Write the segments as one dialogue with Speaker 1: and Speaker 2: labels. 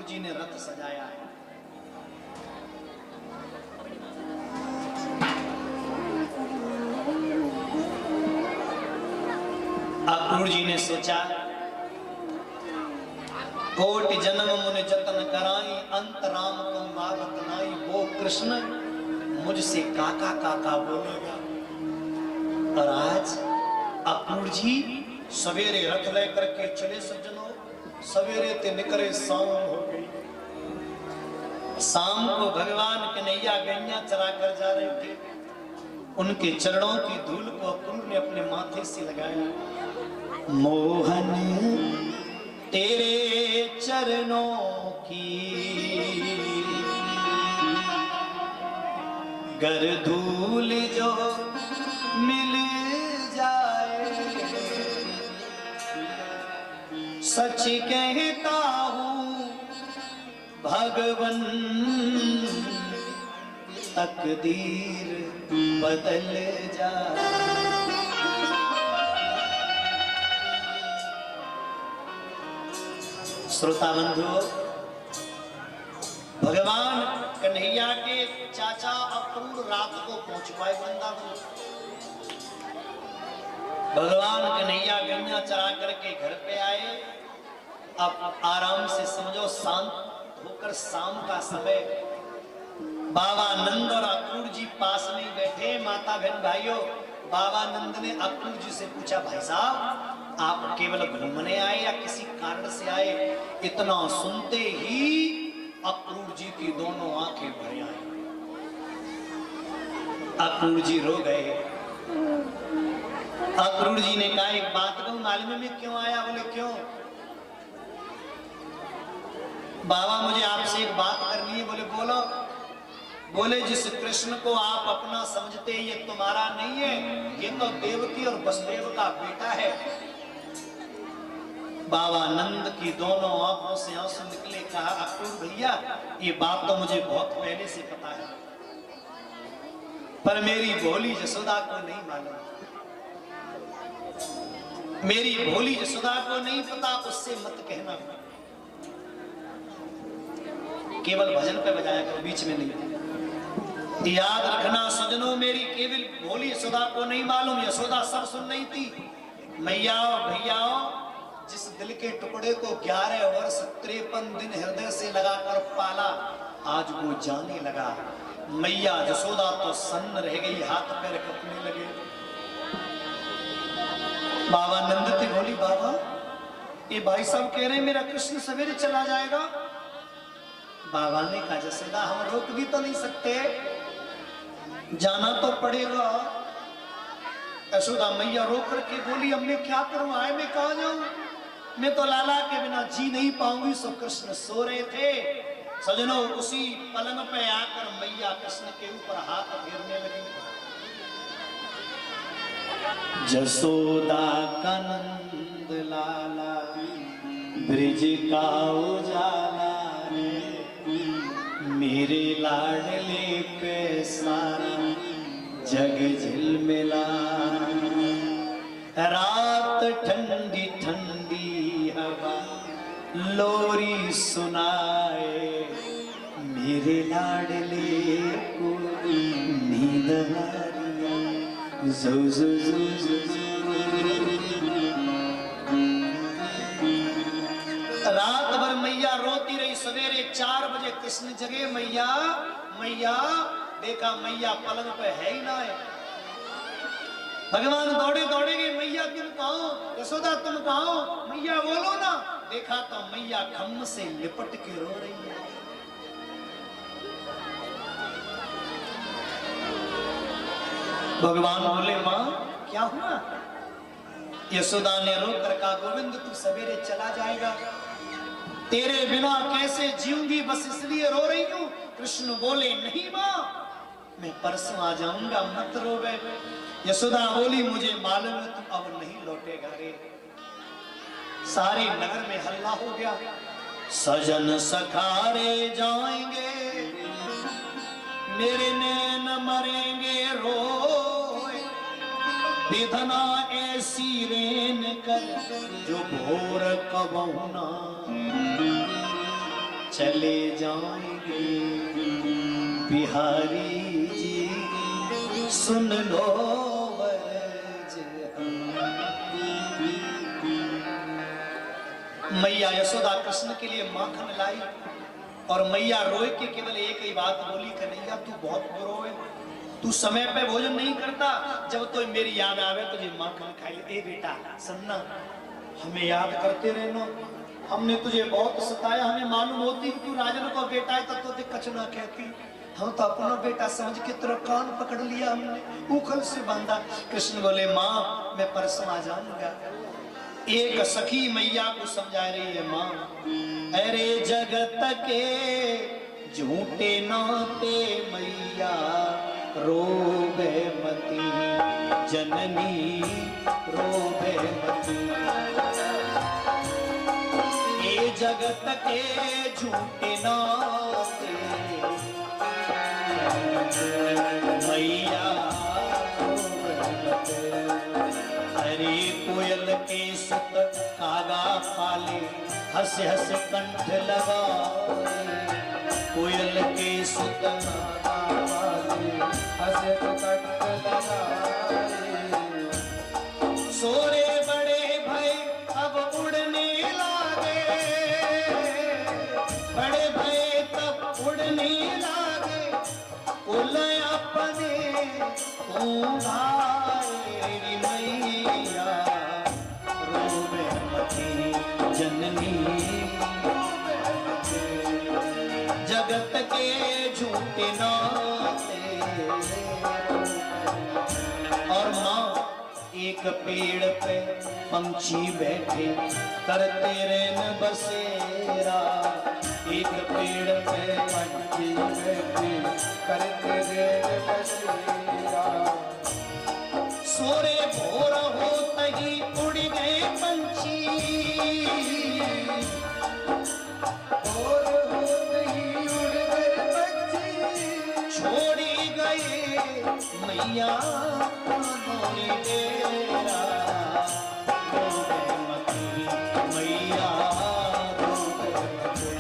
Speaker 1: अक्रूर जी ने रथ सजाया है। अक्रूर जी ने सोचा, कोटि जन्म मुनि जतन कराई, अंत राम तुम बाबत नाई। वो कृष्ण मुझसे काका काका बोलेगा। और आज अक्रूर जी सवेरे रथ लेकर के चले। सज्जनों, सवेरे ते निकले, शाम हो गई। शाम को भगवान कन्हैया गैया चरा कर जा रहे थे। उनके चरणों की धूल को अक्रूर ने अपने माथे से लगाया। मोहन तेरे चरणों की गर धूल जो मिल जाए, सच कहता हूँ भगवन तकदीर बदल जाए। श्रोता बंधुओं, भगवान कन्हैया के चाचा अक्रूर रात को पहुंच पाए वृंदावन। भगवान कन्हैया गैया चरा करके घर पे आए। अब आराम से समझो, शांत होकर शाम का समय। बाबा नंद और अक्रूर जी पास में बैठे। माता बहन भाइयों, बाबा नंद ने अक्रूर जी से पूछा, भाई साहब आप केवल घूमने आए या किसी कारण से आए? इतना सुनते ही अक्रूर जी की दोनों आंखें भर आई। अक्रूर जी रो गए। अक्रूर जी ने कहा, एक बात कहूं, मालूम में क्यों आया? बोले क्यों? बाबा मुझे आपसे एक बात करनी है। बोले बोलो। बोले जिस कृष्ण को आप अपना समझते ये तुम्हारा नहीं है, ये तो देवकी और वसुदेव का बेटा है। बाबा नंद की दोनों आंखों से आंसू निकले। कहा, अक्रूर भैया ये बात तो मुझे बहुत पहले से पता है, पर मेरी भोली यशोदा को नहीं मालूम। मेरी भोली यशोदा को नहीं पता, उससे मत कहना। केवल भजन पे बजाया करो, बीच में नहीं। याद रखना सजनों, मेरी केवल भोली यशोदा को नहीं मालूम। यशोदा सब सुन रही थी। मैया भैया, जिस दिल के टुकड़े को 11 वर्ष 53 दिन हृदय से लगाकर पाला, आज वो जाने लगा। मैया यशोदा तो सन्न रह गई, हाथ पैर कपने लगे। बाबा नंद थी, बोली बाबा ये भाई साहब कह रहे हैं मेरा कृष्ण सवेरे चला जाएगा। बाबा ने कहा, यशोदा हम रोक भी तो नहीं सकते, जाना तो पड़ेगा। यशोदा मैया रो करके बोली, अब मैं क्या करूं, आए मैं कहा जाऊं, मैं तो लाला के बिना जी नहीं पाऊंगी। सो कृष्ण सो रहे थे। सजनों, उसी पलंग पे आकर मैया कृष्ण के ऊपर हाथ फेरने लगी। जसोदा का नंद लाला ब्रिज का उजाला रे, मेरे लाडले पे सारा जग झिलमिला। रात ठंडी ठंडी हवा लोरी सुनाए, मेरे लाडले को नींद आ रही। जो जो जो जो रात भर मैया रोती रही। सवेरे 4 बजे कृष्ण जगे। मैया मैया, देखा मैया पलंग पे है ही ना है। भगवान दौड़े दौड़े गए, मैया तुम कहाँ? यशोदा तुम कहाँ? मैया बोलो ना। देखा तो मैया खम्भ से लिपट के रो रही है। भगवान बोले, माँ क्या हुआ? यशोदा ने रो कर कहा, गोविंद तू सवेरे चला जाएगा, तेरे बिना कैसे जीऊंगी, बस इसलिए रो रही हूँ। कृष्ण बोले, नहीं माँ मैं परसों आ जाऊंगा, मत रोवे। यशोदा बोली, मुझे मालूम है तू अब नहीं लौटेगा रे। सारे नगर में हल्ला हो गया। सजन सखारे जाएंगे, मेरे नैन मरेंगे रोए, विधना ऐसी रेन कर जो भोर कबहुना चले जाएंगे बिहारी जी, सुन लो वर्ज मैया यशोदा कृष्ण के लिए माखन लाई और मैया रोए के केवल एक ही बात बोली, कन्हैया तू बहुत बुरो है, तू समय पे भोजन नहीं करता, जब तो मेरी याद आवे तुझे माखन खाई ले। ए बेटा सुनना, हमें याद करते रहना, हमने तुझे बहुत सताया, हमें मालूम होती कि तू राजन का बेटा है तब तो कछ ना कहती, हम तो अपना बेटा समझ के तेरा कान पकड़ लिया, हमने उखल से बांधा। कृष्ण बोले माँ मैं परसों आ जाऊंगा। एक सखी मैया को समझा रही है, माँ अरे जगत के झूठे नाते मैया रोबे मती, जननी रोबे मती, ये जगत के झूठे नाते मैया रोबे मती। अरे कोयल के सुत कागा पाले, हंस हंस कंठ लगा, कोयल के सुत कागा पाले, हंस हंस कंठ लगा, सोरे बड़े भय अब उड़ने लागे, बड़े भय तब उड़ने लागे, कुल अपने कुंभारे मैया रोबे मती, जननी जगत के झूठे नाते। और माँ एक पेड़ पे पंछी बैठे करते रहन बसेरा, एक पेड़ पे पंछी बैठे करते रहन बसेरा, सोरे भोर होते ही उड़ गए पंछी, भोर होते ही उड़ गए पंछी, छोड़ी गए मैया मोरी डेरा, रोबे मती मैया रोबे मती।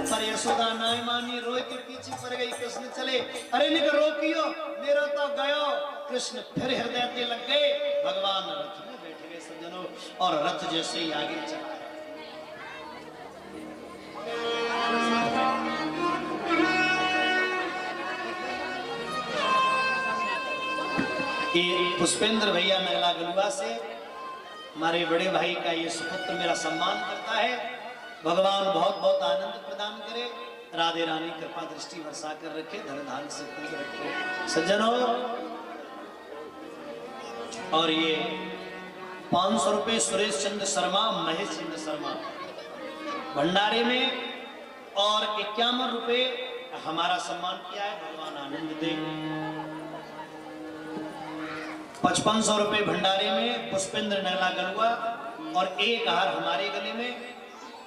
Speaker 1: पर यशोदा नाय मानी, रोए के पीछे पड़ गई। कृष्ण चले, अरे निक रोकियो मेरा तो गयो। कृष्ण फिर हृदय के लग गए, भगवान रथ में बैठ गए सज्जनों, और रथ जैसे ही आगे चला। ये पुष्पेंद्र भैया नगला गलुआ से हमारे बड़े भाई का ये सुपुत्र मेरा सम्मान करता है। भगवान बहुत बहुत आनंद प्रदान करे, राधे रानी कृपा दृष्टि वर्षा कर रखे, धन धान से पूज रखे सज्जनों। और ये 500 रुपए सुरेश चंद्र शर्मा, महेश चंद्र शर्मा भंडारे में, और 51 रुपए हमारा सम्मान किया है, भगवान आनंद दे। 5500 रुपए भंडारे में पुष्पेंद्र नगला गलुआ, और एक हार हमारे गले में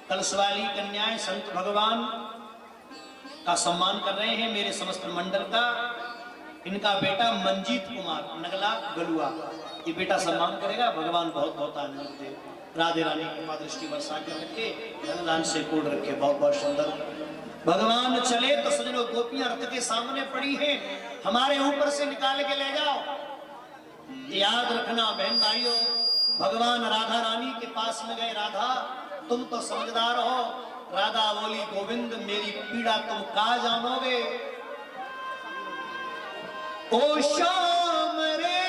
Speaker 1: कलशवाली कन्याएं संत भगवान का सम्मान कर रहे हैं, मेरे समस्त मंडल का। इनका बेटा मंजीत कुमार नगला गलुआ, ये बेटा सम्मान करेगा, भगवान बहुत बहुत आनंद दे, राधे रानी कृपा दृष्टि वर्षा कर रखे, धनदान से पूर्ण रखे, बहुत बहुत सुंदर। भगवान चले तो सजनों गोपियां रथ के सामने पड़ी हैं, हमारे ऊपर से निकाल के ले जाओ। याद रखना बहन भाइयों, भगवान राधा रानी के पास में गए, राधा तुम तो समझदार हो। राधा बोली, गोविंद मेरी पीड़ा तुम का जानोगे। ओ श्याम रे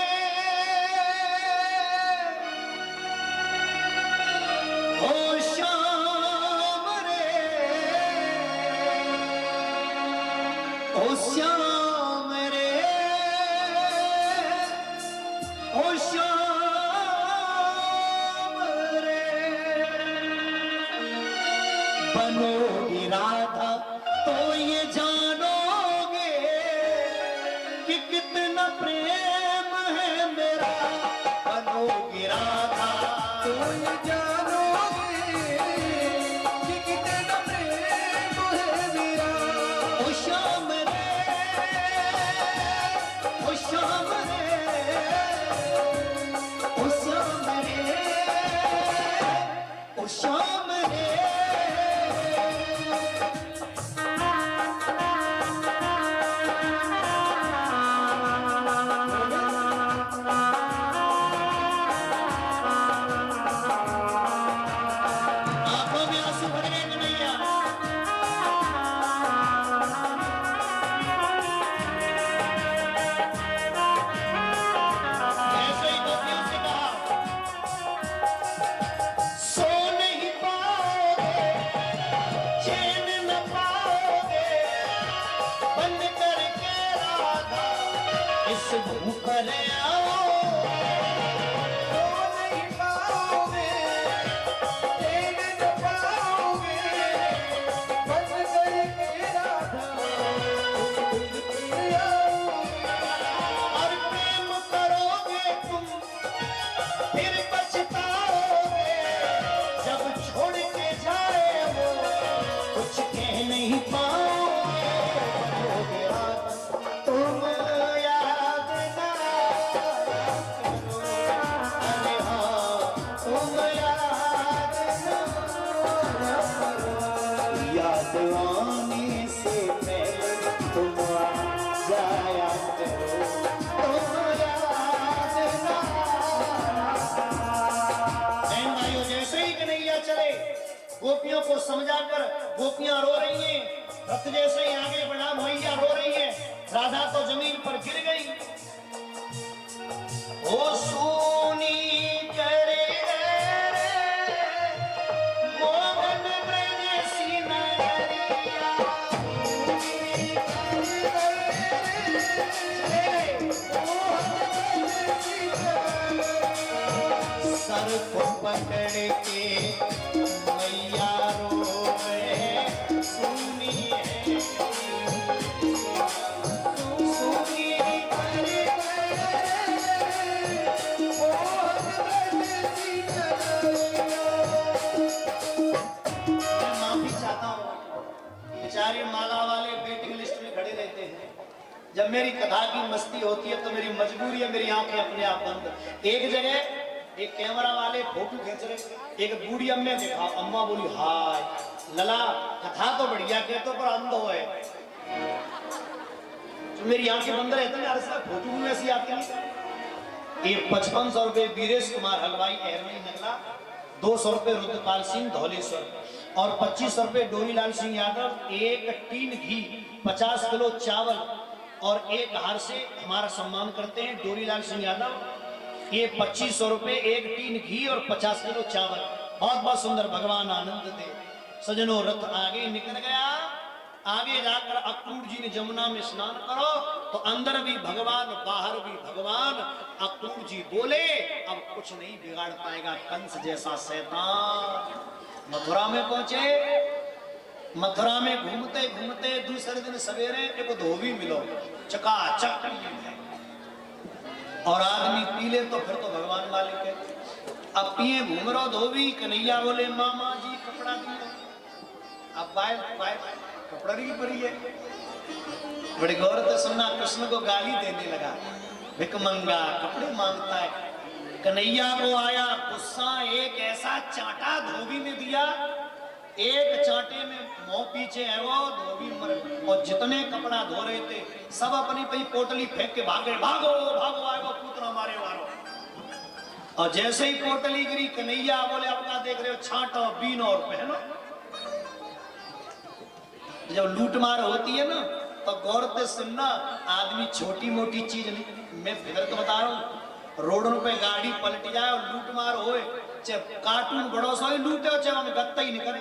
Speaker 1: ओ श्याम रे ओ श्याम रे ओ श्याम रे, बनोगी राधा तो ये जानोगे कि कितना प्रेम है मेरा। बनोगी राधा तो ये जानोगे कि कितना प्रेम है मेरा। ओ श्याम रे ओ श्याम रे ओ श्याम रे ओ श्याम रे। भूख ले आओ तो नहीं पाओगे, देख न पाओगे, बन गए के राधा और प्रेम करोगे तुम फिर पछताओगे, जब छोड़ के जाए वो कुछ कह नहीं पाओगे, बनोगे राधा तुम याद ना करो, अरे हाँ तुम याद ना करो, याद आने से पहले तुम आ जाया करो, तुम याद ना। बहन भाइयों, जैसे ही कन्हैया चले गोपियों को समझाकर गोपियां रो रही हैं, रथ जैसे ही आगे बढ़ा मैया रो रही है, राधा तो जमीन पर गिर गई। ओ सोनी करे रे मोहन ब्रज सी नगरिया, सर को पकड़ के मैया रोवे सुनिए, सुनिए मैं माफी चाहता हूँ, बेचारे माला वाले वेटिंग लिस्ट में खड़े रहते हैं, जब मेरी कथा की मस्ती होती है तो मेरी मजबूरी है, मेरी आंखें अपने आप बंद। एक जगह एक कैमरा वाले फोटो खींच रहे, एक बूढ़ी अम्मा देखा, अम्मा बोली हाय लला कथा तो बढ़िया कहते पर अंध हो है, तो मेरी आंखें बंद रहती है, फोटो भी वैसी आती है। एक 5500 रुपए वीरेश कुमार हलवाई एरवली नगला, 200 रुपए रुद्रपाल सिंह धौलेश्वर और 2500 रुपए डोरीलाल सिंह यादव, एक टीन घी, 50 किलो चावल और एक हार से हमारा सम्मान करते हैं डोरीलाल सिंह यादव। ये 2500 रुपए, एक टीन घी और 50 किलो चावल। बहुत बहुत सुंदर, भगवान आनंद दे। सजनों रथ आगे निकल गया, आगे जाकर अक्रूर जी ने जमुना में स्नान करो तो अंदर भी भगवान बाहर भी भगवान। अक्रूर जी बोले अब कुछ नहीं बिगाड़ पाएगा कंस जैसा शैतान। मथुरा में पहुंचे, मथुरा में घूमते घूमते दूसरे दिन सवेरे एक धोबी मिलो, चकाचक और आदमी पी ले तो फिर तो भगवान मालिक है। अब पिए घूम रहो धोबी, कन्हैया बोले मामा जी कपड़ा दियो, अब बाय बाय कपड़ा नहीं पड़ी है। बड़े गौर से सुनना, कृष्ण को गाली देने लगा, भिकमंगा कपड़े मांगता है। कन्हैया को आया गुस्सा, एक ऐसा चांटा धोबी ने दिया, एक चांटे में मुंह पीछे है वो धोबी मर। और जितने कपड़ा धो रहे थे सब अपनी पई पोटली फेंक के भागे, भागो भागो आगो पुत्र हमारे वारो। और जैसे ही पोटली गिरी कन्हैया बोले अब क्या देख रहे हो, छांटो बीनो और पहनो। जब लूट मार होती है ना तो गौर से सुनना, आदमी छोटी मोटी चीज नहीं, मैं फिर तो बता रहा हूँ, रोडों पे गाड़ी पलट जाए और लूट मार होए, चाहे कार्टून बड़ो सो ही लूटे हो चाहे हमें गत्ता ही निकले।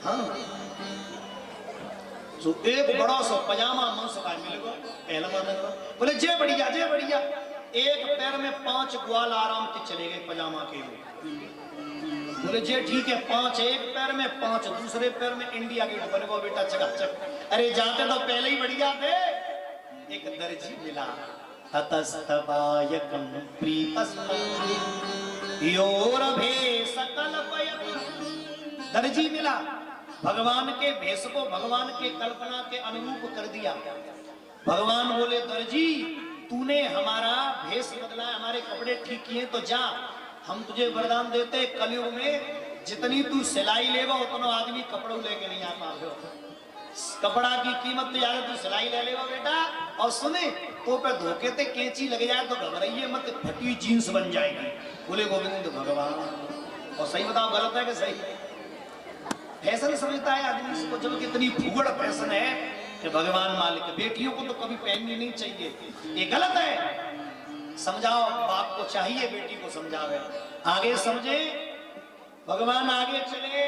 Speaker 1: हाँ जो एक बड़ो सो पजामा मंस का मिलेगा पहला मानेगा, बोले जे बढ़िया जे बढ़िया। एक पैर में 5 ग्वाल आराम से चले गए पजामा के लिए। बोले जे ठीक है, 5 एक पैर में, 5 दूसरे पैर में, इंडिया गेट बन गो बेटा चकाचक। अरे जाते तो पहले ही बढ़िया थे। एक दर्जी मिला, ततस्तवायकं प्रीतस्तं योरभेष कल्पयत्। दर्जी मिला, भगवान के भेष को भगवान के कल्पना के अनुरूप कर दिया। भगवान बोले दर्जी तूने हमारा भेष बदला, हमारे कपड़े ठीक किए, तो जा हम तुझे वरदान देते, कलयुग में जितनी तू सिलाई लेगा उतना आदमी कपड़ों लेके नहीं आ पाओ। कपड़ा की कीमत तो ज्यादा, तू सिलाई ले लेगा बेटा। और सुने तो पे धोखे ते कैंची लग जाए तो घबराइए मत, फटी जींस बन जाएगी। बोले गोविंद भगवान। और सही बताओ गलत है कि सही? फैशन समझता है आदमी इसको, जब कितनी फुगड़ फैशन है कि भगवान मालिक। बेटियों को तो कभी पहननी नहीं चाहिए, ये गलत है। समझाओ, बाप को चाहिए बेटी को समझावे। आगे समझे, भगवान आगे चले,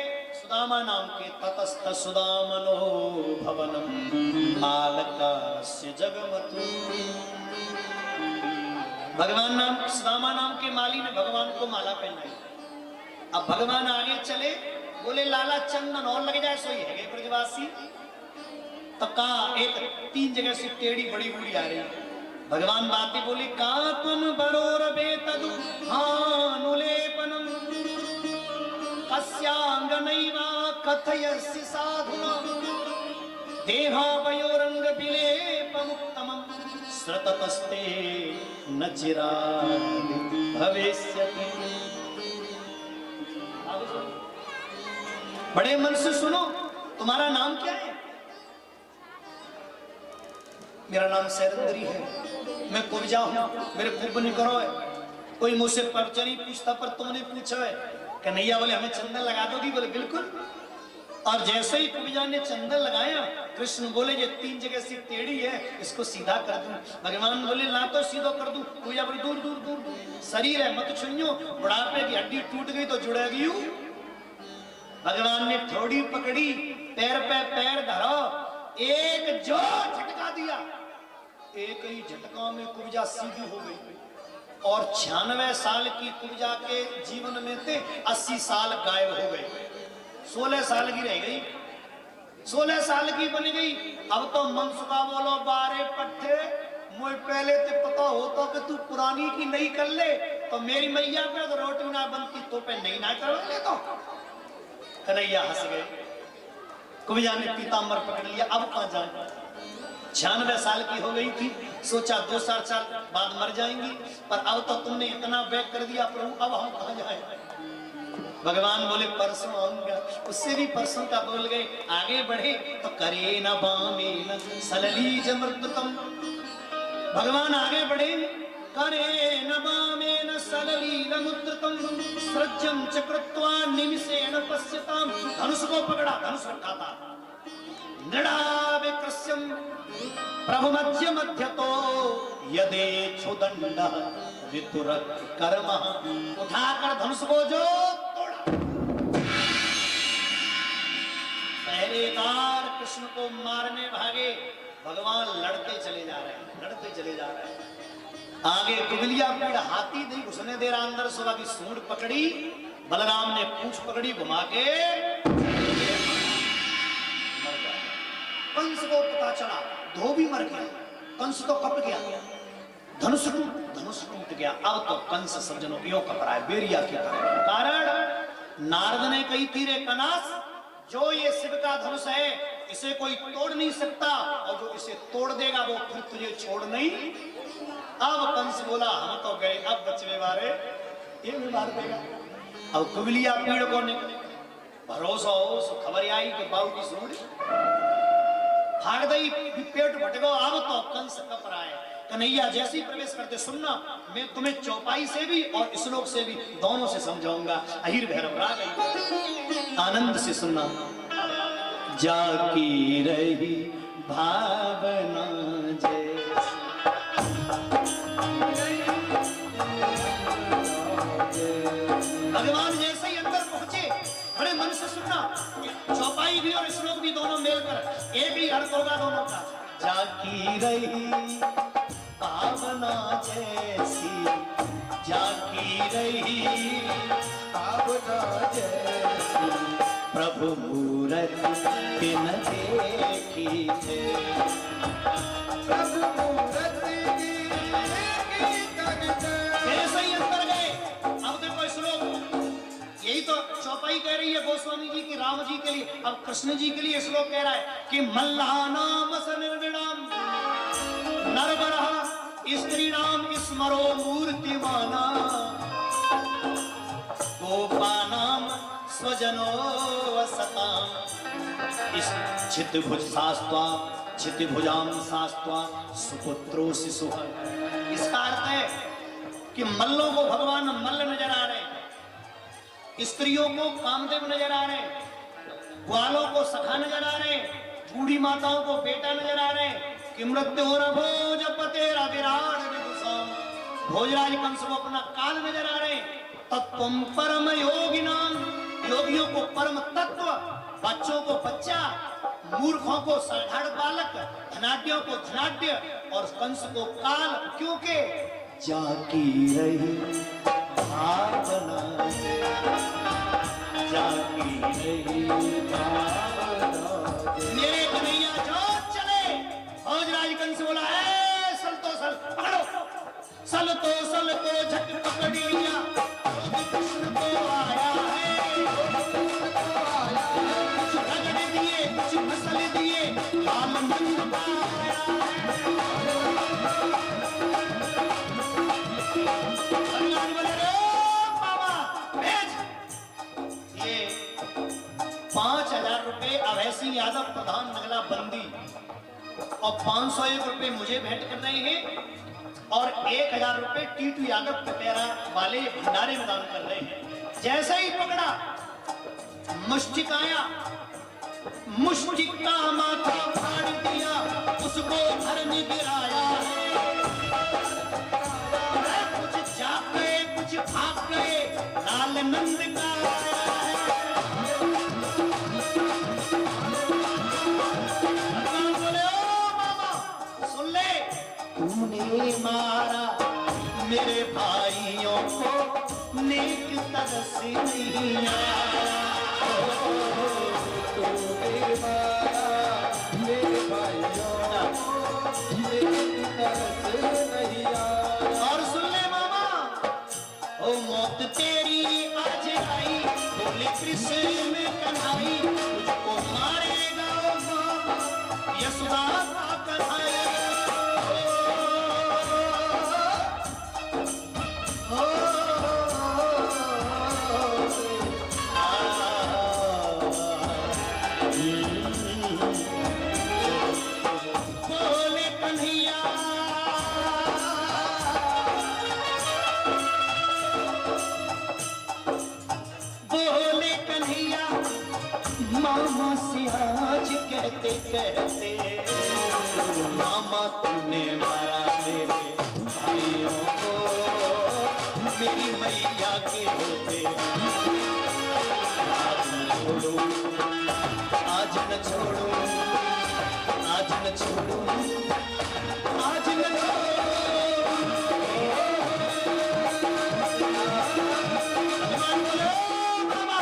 Speaker 1: सुदामा नाम के ततस्थ सुदामनो भवनम मालकारस्य जगमतु। भगवान नाम सुदामा नाम के माली ने भगवान को माला पहनाई। अब भगवान आगे चले, बोले लाला चंदन और लग जाए, सोई है ब्रजवासी। तो कहा एक 3 जगह से टेढ़ी बड़ी बूढ़ी आ रही। भगवान बातें बोले, का तुम बरोरबे तदु हानुलेपनम कस्यांगनैवा कथयसि साधुना देहावयोरंग विलेपमुत्तमं श्रुततस्ते न चिराद भविष्यति। बड़े मन से सुनो, तुम्हारा नाम क्या है? मेरा नाम सैरंद्री है, मैं कुब्जा हूं, मेरे कुब नहीं करो है। कोई मुझसे परिचय नहीं पूछता, पर तुमने पूछा है। कन्हैया बोले हमें चंदन लगा दोगी? बोले बिल्कुल। और जैसे ही कुब्जा ने चंदन लगाया, कृष्ण बोले ये 3 जगह से टेढ़ी है, इसको सीधा कर दूं। भगवान बोले ला तो सीधा कर दूं। कुब्जा बोले दूर दूर दूर दूर, शरीर है मत छुइयो, बुढ़ापे की हड्डी टूट गई तो जुड़ेगी। भगवान ने थोड़ी पकड़ी, पैर पे पैर धरो, एक जोर झटका दिया। एक ही झटका में कुब्जा सीधी हो गई। और 96 साल की कुब्जा के जीवन में थे 80 साल गायब हो गए। 16 साल की रह गई, 16 साल की बन गई। अब तो मनसुखा बोलो बारे पट्टे, मुझे पहले तो पता होता कि तू पुरानी की नहीं कर ले तो मेरी मैया पे तो रोटी ना बनती, तो पे नहीं ना करवा ले। तो कन्हैया हंस गए। कुब्जा ने पीताम्बर पकड़ लिया, अब कहां जाए? 96 साल की हो गई थी, सोचा 2-4 साल बाद मर जाएंगी, पर अब तो तुमने इतना बैक कर दिया प्रभु, अब हम कहां जाए? भगवान बोले परसों आऊंगा। उससे भी परसों का बोल गए। आगे बढ़े तो करे न बामे न सलली जमृतम। भगवान आगे बढ़े, करे न बामे न सलली जमृतम सृज्यम चक्रत्वा निमिषेण पश्यताम। धनुष को पकड़ा, धनुष रखा था। नृणावे कृष्यम प्रभु मध्य मध्य तो यदे छुदंड वितुरक कर्म। उठाकर धनुष को जो तोड़ा। पहरेदार कृष्ण को मारने भागे। भगवान लड़ते चले जा रहे हैं, लड़ते चले जा रहे हैं। आगे कुबलिया पेड़ हाथी नहीं घुसने दे रहा अंदर। सुबह की सूंड पकड़ी, बलराम ने पूंछ पकड़ी, घुमा के कंस को पता चला, धोबी मर गया, कंस तो कप गया, धनुष टूट गया। अब तो कंस सज्जनों यो कप रहा है बेरिया के कारण। नारद ने कही थी रे कनास, जो ये शिव का धनुष है इसे कोई तोड़ नहीं सकता, और जो इसे तोड़ देगा वो फिर तुझे छोड़ नहीं। अब कंस बोला हम तो गए, अब बचवे मारे ये भी मार देगा। अब कुबलिया पीड़ को भरोसा हो, खबर आई कि बाबू की सूंड भाग गई, पेट भट गो। अब तो कंस कप रहा है। कन्हैया जैसे ही प्रवेश करते, सुनना मैं तुम्हें चौपाई से भी और श्लोक से भी दोनों से समझाऊंगा। अहिर भैरव राग आनंद से सुनना। जाकी रही भावना जैसे भगवान जैसे ही अंदर पहुंचे, बड़े मन से सुनना। चौपाई भी और श्लोक भी दोनों मिलकर एक ही अर्थ होगा दोनों का। जाकी रही भावना जैसी, जाकी रही भावना जैसी, प्रभु मूरत बिन देखी थे, प्रभु मूरत ऐसे ही अंदर गए। अब देखो श्लोक, यही तो चौपाई कह रही है गोस्वामी जी की राम जी के लिए। अब कृष्ण जी के लिए श्लोक कह रहा है कि मल्लानाम सनिर्विणाम नरवरः स्त्रीणाम स्मरो मूर्तिमाना, गोपानाम स्वजनो वसताम छितिभुज शास्त्वा छितिभुजाम शास्त्वा सुपुत्रो शिशुः। इसका अर्थ है कि मल्लों को भगवान मल्ल नजर आ रहे हैं, स्त्रियों को कामदेव नजर आ रहे हैं, ग्वालों को सखा नजर आ रहे हैं, बूढ़ी माताओं को बेटा नजर आ रहे हैं। कि मृत्यु भोज पतेरा विराट विदुषाम, भोजराज कंस को अपना काल नजर आ रहे हैं। तत्वम परम योगी नाम, योगियों को परम तत्व बच्चों को बच्चा, मूर्खों को साधारण बालक, धनाढ्यों को धनाढ्य और कंस को काल, क्योंकि जाकी रही भावना, जाकी रही भावना। मेरे कन्हैया जो चले। भोजराज कंस बोला, है सल तो सल पकड़ो, सल तो सल को झट पकड़ लिया, कृष्ण को आया है, कुछ रगड़ दिए, कुछ मसल दिए, लाल मंद का आया है। भगवान बोले, रे मामा भेज। ये 5,000 रुपए अभय सिंह यादव प्रधान नगला बंदी और 501 रुपए मुझे भेंट कर रहे हैं और 1,000 रुपए टीटू यादव पटेरा वाले भंडारे में दान कर रहे हैं। जैसे ही पकड़ा, मुष्टिक आया, मुष्टिक का माथा फाड़ दिया, उसको घर में गिराया है। कुछ जाग गए, कुछ भाग गए, लाल नंद का आया है। भगवान बोले, ओ मामा सुन ले, तूने मारा मेरे भाइयों को नेक तरस नहीं आया। तूने मारा मेरे भाइयों को नेक तरस नहीं आया। और सुन ले मामा, ओ मौत तेरी आज आई, बोले कृष्ण में कन्हई, तुझको मारेगा ओ मामा यशोदा का कन्हई। बोले कन्हैया, बोले कन्हैया, मामा से आज कहते कहते, मामा तूने मारा मेरे भाइयों को, मेरी मैया के होते। आज न छोड़ो, आज न छोड़ो, आज न छोड़ो, आज न छोड़ो। भगवान बोले, मामा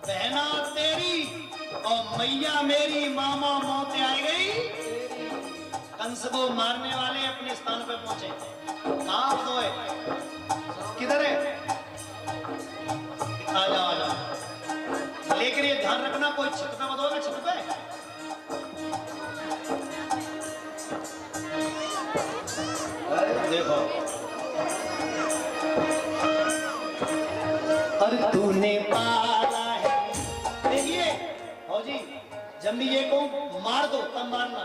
Speaker 1: बहना तेरी और मैया मेरी, मामा मौतें आ गई। कंस को मारने वाले अपने स्थान पर पहुंचे। कहां तो है, किधर है? आ जाओ आ जाओ। लेकिन ये ध्यान रखना, कोई छत पे मत होगा, छत पे। देखो, और तूने पाला है। देखिए फौजी, जब भी ये को मार दो तब मारना।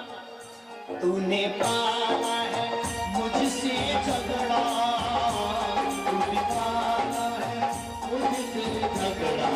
Speaker 1: तूने पाला है मुझसे झगड़ा, तूने पाला है मुझसे झगड़ा।